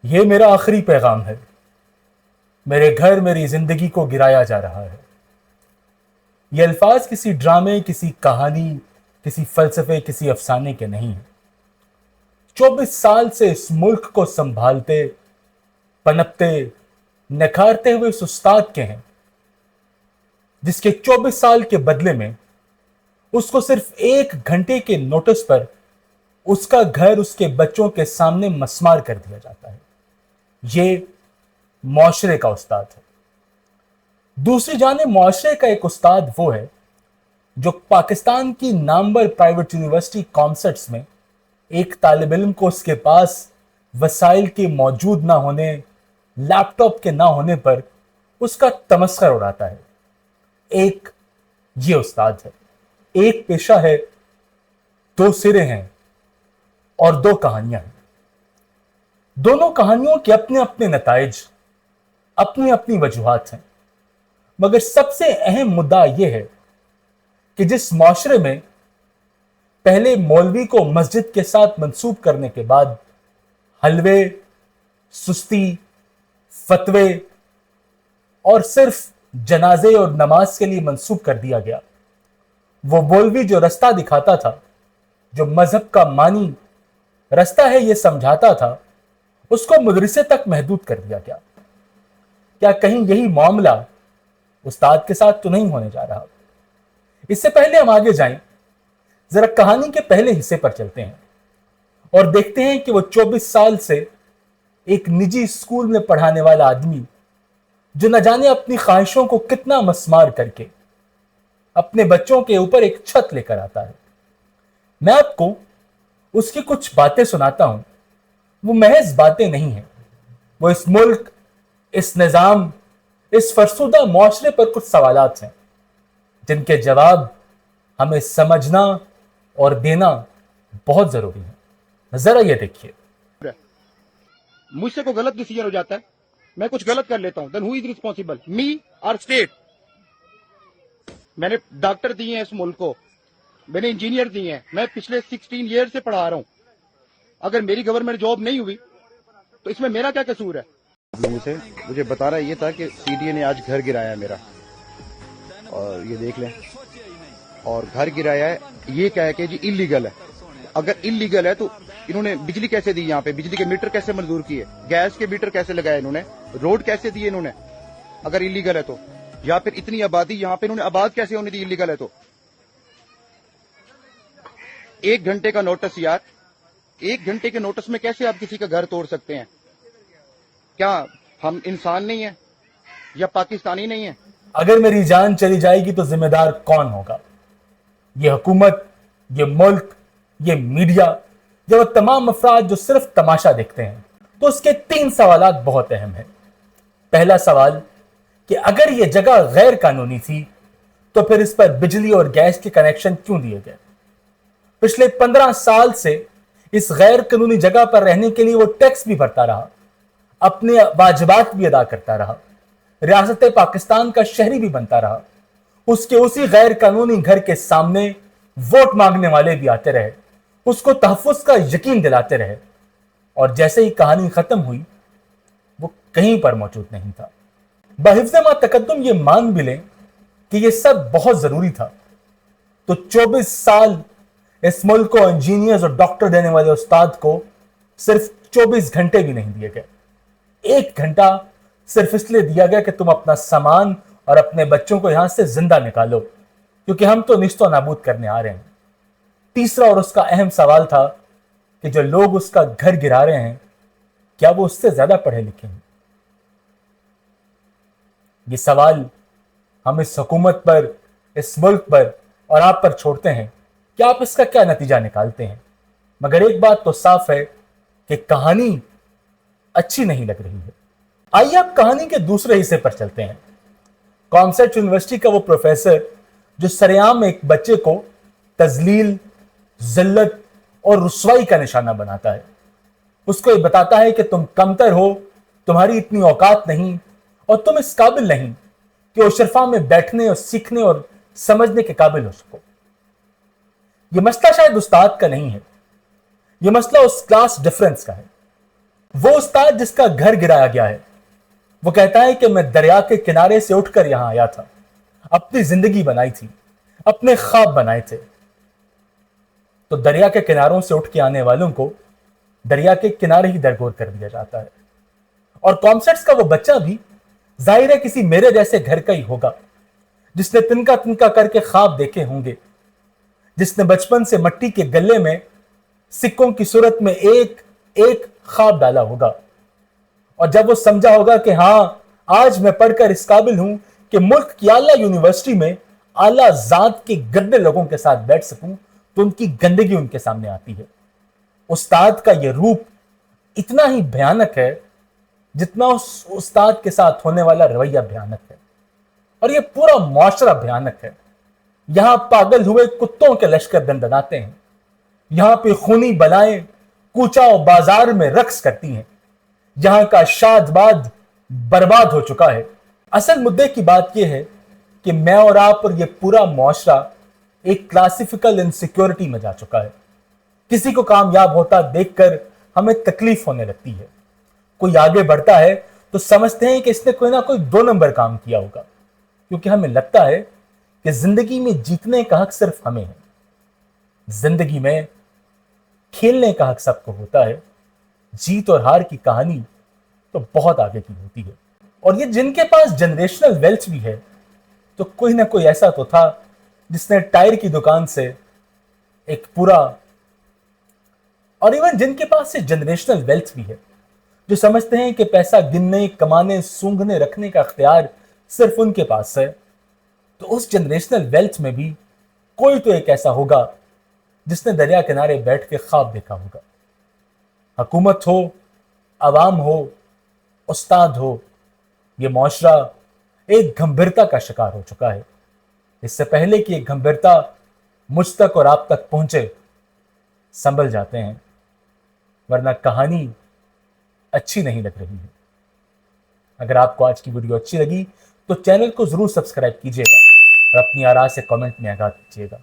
یہ میرا آخری پیغام ہے. میرے گھر میری زندگی کو گرایا جا رہا ہے. یہ الفاظ کسی ڈرامے، کسی کہانی، کسی فلسفے، کسی افسانے کے نہیں ہیں. 24 سال سے اس ملک کو سنبھالتے، پنپتے، نکھارتے ہوئے اس استاد کے ہیں، جس کے 24 سال کے بدلے میں اس کو صرف 1 گھنٹے کے نوٹس پر اس کا گھر اس کے بچوں کے سامنے مسمار کر دیا جاتا ہے. یہ معاشرے کا استاد ہے. دوسری جانب معاشرے کا ایک استاد وہ ہے جو پاکستان کی نامور پرائیویٹ یونیورسٹی کامسٹس میں ایک طالب علم کو اس کے پاس وسائل کے موجود نہ ہونے، لیپ ٹاپ کے نہ ہونے پر اس کا تمسخر اڑاتا ہے. ایک یہ استاد ہے. ایک پیشہ ہے، 2 سرے ہیں اور 2 کہانیاں ہیں. دونوں کہانیوں کے اپنے اپنے نتائج، اپنی اپنی وجوہات ہیں. مگر سب سے اہم مدعا یہ ہے کہ جس معاشرے میں پہلے مولوی کو مسجد کے ساتھ منسوب کرنے کے بعد حلوے، سستی، فتوے اور صرف جنازے اور نماز کے لیے منسوب کر دیا گیا، وہ مولوی جو رستہ دکھاتا تھا، جو مذہب کا معنی رستہ ہے یہ سمجھاتا تھا، اس کو مدرسے تک محدود کر دیا گیا. کیا کہیں یہی معاملہ استاد کے ساتھ تو نہیں ہونے جا رہا؟ اس سے پہلے ہم آگے جائیں، ذرا کہانی کے پہلے حصے پر چلتے ہیں اور دیکھتے ہیں کہ وہ 24 سال سے ایک نجی اسکول میں پڑھانے والا آدمی جو نہ جانے اپنی خواہشوں کو کتنا مسمار کر کے اپنے بچوں کے اوپر ایک چھت لے کر آتا ہے. میں آپ کو اس کی کچھ باتیں سناتا ہوں. وہ محض باتیں نہیں ہیں، وہ اس ملک، اس نظام، اس فرسودہ معاشرے پر کچھ سوالات ہیں جن کے جواب ہمیں سمجھنا اور دینا بہت ضروری ہے. ذرا یہ دیکھیے. مجھ سے کوئی غلط ڈیسیجن ہو جاتا ہے، میں کچھ غلط کر لیتا ہوں، دین ہو از ریسپانسبل، می اور اسٹیٹ؟ میں نے ڈاکٹر دیے ہیں اس ملک کو، میں نے انجینئر دیے ہیں، میں پچھلے 16 ایئر سے پڑھا رہا ہوں. اگر میری گورنمنٹ جاب نہیں ہوئی تو اس میں میرا کیا قصور ہے؟ لوگوں سے مجھے بتا رہا یہ تھا کہ سی ڈی اے نے آج گھر گرایا ہے میرا، اور یہ دیکھ لیں، اور گھر گرایا ہے یہ کہہ کہ جی انلیگل ہے. اگر انلیگل ہے تو انہوں نے بجلی کیسے دی؟ یہاں پہ بجلی کے میٹر کیسے منظور کیے؟ گیس کے میٹر کیسے لگائے انہوں نے؟ روڈ کیسے دیے انہوں نے اگر انلیگل ہے تو؟ یا پھر اتنی آبادی یہاں پہ انہوں نے آباد کیسے ہونے دی انلیگل ہے تو؟ 1 گھنٹے کا نوٹس یار، 1 گھنٹے کے نوٹس میں کیسے آپ کسی کا گھر توڑ سکتے ہیں؟ کیا ہم انسان نہیں ہیں یا پاکستانی نہیں ہیں؟ اگر میری جان چلی جائے گی تو ذمہ دار کون ہوگا؟ یہ حکومت، یہ ملک، یہ میڈیا، یہ وہ تمام افراد جو صرف تماشا دیکھتے ہیں؟ تو اس کے 3 سوالات بہت اہم ہیں. پہلا سوال کہ اگر یہ جگہ غیر قانونی تھی تو پھر اس پر بجلی اور گیس کے کنیکشن کیوں دیے گئے؟ پچھلے 15 سال سے اس غیر قانونی جگہ پر رہنے کے لیے وہ ٹیکس بھی بھرتا رہا، اپنے واجبات بھی ادا کرتا رہا، ریاست پاکستان کا شہری بھی بنتا رہا. اس کے اسی غیر قانونی گھر کے سامنے ووٹ مانگنے والے بھی آتے رہے، اس کو تحفظ کا یقین دلاتے رہے، اور جیسے ہی کہانی ختم ہوئی وہ کہیں پر موجود نہیں تھا. بحفظ ما تقدم یہ مان بھی لیں کہ یہ سب بہت ضروری تھا تو 24 سال اس ملک کو انجینئرز اور ڈاکٹر دینے والے استاد کو صرف 24 گھنٹے بھی نہیں دیے گئے. 1 گھنٹہ صرف اس لیے دیا گیا کہ تم اپنا سامان اور اپنے بچوں کو یہاں سے زندہ نکالو، کیونکہ ہم تو نیست و نابود کرنے آ رہے ہیں. تیسرا اور اس کا اہم سوال تھا کہ جو لوگ اس کا گھر گرا رہے ہیں کیا وہ اس سے زیادہ پڑھے لکھے ہیں؟ یہ سوال ہم اس حکومت پر، اس ملک پر اور آپ پر چھوڑتے ہیں کہ آپ اس کا کیا نتیجہ نکالتے ہیں. مگر ایک بات تو صاف ہے کہ کہانی اچھی نہیں لگ رہی ہے. آئیے آپ کہانی کے دوسرے حصے پر چلتے ہیں. کامسٹ یونیورسٹی کا وہ پروفیسر جو سرعام ایک بچے کو تذلیل، ذلت اور رسوائی کا نشانہ بناتا ہے، اس کو یہ بتاتا ہے کہ تم کمتر ہو، تمہاری اتنی اوقات نہیں اور تم اس قابل نہیں کہ اشرفا میں بیٹھنے اور سیکھنے اور سمجھنے کے قابل ہو سکو. یہ مسئلہ شاید استاد کا نہیں ہے، یہ مسئلہ اس کلاس ڈیفرنس کا ہے. وہ استاد جس کا گھر گرایا گیا ہے وہ کہتا ہے کہ میں دریا کے کنارے سے اٹھ کر یہاں آیا تھا, اپنی زندگی بنائی تھی, اپنے خواب بنائے تھے. تو دریا کے کناروں سے اٹھ کے آنے والوں کو دریا کے کنارے ہی درگور کر دیا جاتا ہے. اور کامسٹس کا وہ بچہ بھی ظاہر ہے کسی میرے جیسے گھر کا ہی ہوگا, جس نے تنکا تنکا کر کے خواب دیکھے ہوں گے, جس نے بچپن سے مٹی کے گلے میں سکوں کی صورت میں ایک ایک خواب ڈالا ہوگا, اور جب وہ سمجھا ہوگا کہ ہاں آج میں پڑھ کر اس قابل ہوں کہ ملک کی اعلیٰ یونیورسٹی میں اعلیٰ ذات کے گندے لوگوں کے ساتھ بیٹھ سکوں, تو ان کی گندگی ان کے سامنے آتی ہے. استاد کا یہ روپ اتنا ہی بھیانک ہے جتنا اس استاد کے ساتھ ہونے والا رویہ بھیانک ہے, اور یہ پورا معاشرہ بھیانک ہے. یہاں پاگل ہوئے کتوں کے لشکر دندناتے ہیں, یہاں پہ خونی بلائیں کوچا و بازار میں رقص کرتی ہیں, یہاں کا شاد باد برباد ہو چکا ہے. اصل مدعے کی بات یہ ہے کہ میں اور آپ اور یہ پورا معاشرہ ایک کلاسیفیکل انسیکیورٹی میں جا چکا ہے. کسی کو کامیاب ہوتا دیکھ کر ہمیں تکلیف ہونے لگتی ہے. کوئی آگے بڑھتا ہے تو سمجھتے ہیں کہ اس نے کوئی نہ کوئی 2 نمبر کام کیا ہوگا, کیونکہ ہمیں لگتا ہے کہ زندگی میں جیتنے کا حق صرف ہمیں ہے, زندگی میں کھیلنے کا حق سب کو ہوتا ہے, جیت اور ہار کی کہانی تو بہت آگے کی ہوتی ہے. اور یہ جن کے پاس جنریشنل ویلتھ بھی ہے تو کوئی نہ کوئی ایسا تو تھا جس نے ٹائر کی دکان سے ایک پورا, اور ایون جن کے پاس سے جنریشنل ویلتھ بھی ہے, جو سمجھتے ہیں کہ پیسہ گننے کمانے سونگھنے رکھنے کا اختیار صرف ان کے پاس ہے, تو اس جنریشنل ویلتھ میں بھی کوئی تو ایک ایسا ہوگا جس نے دریا کنارے بیٹھ کے خواب دیکھا ہوگا. حکومت ہو, عوام ہو, استاد ہو, یہ معاشرہ ایک گھمبھرتا کا شکار ہو چکا ہے. اس سے پہلے کہ ایک گھمبھرتا مجھ تک اور آپ تک پہنچے سنبھل جاتے ہیں, ورنہ کہانی اچھی نہیں لگ رہی ہے. اگر آپ کو آج کی ویڈیو اچھی لگی تو چینل کو ضرور سبسکرائب کیجیے گا اور اپنی آراء سے کامنٹ میں آگاہ کیجیے گا.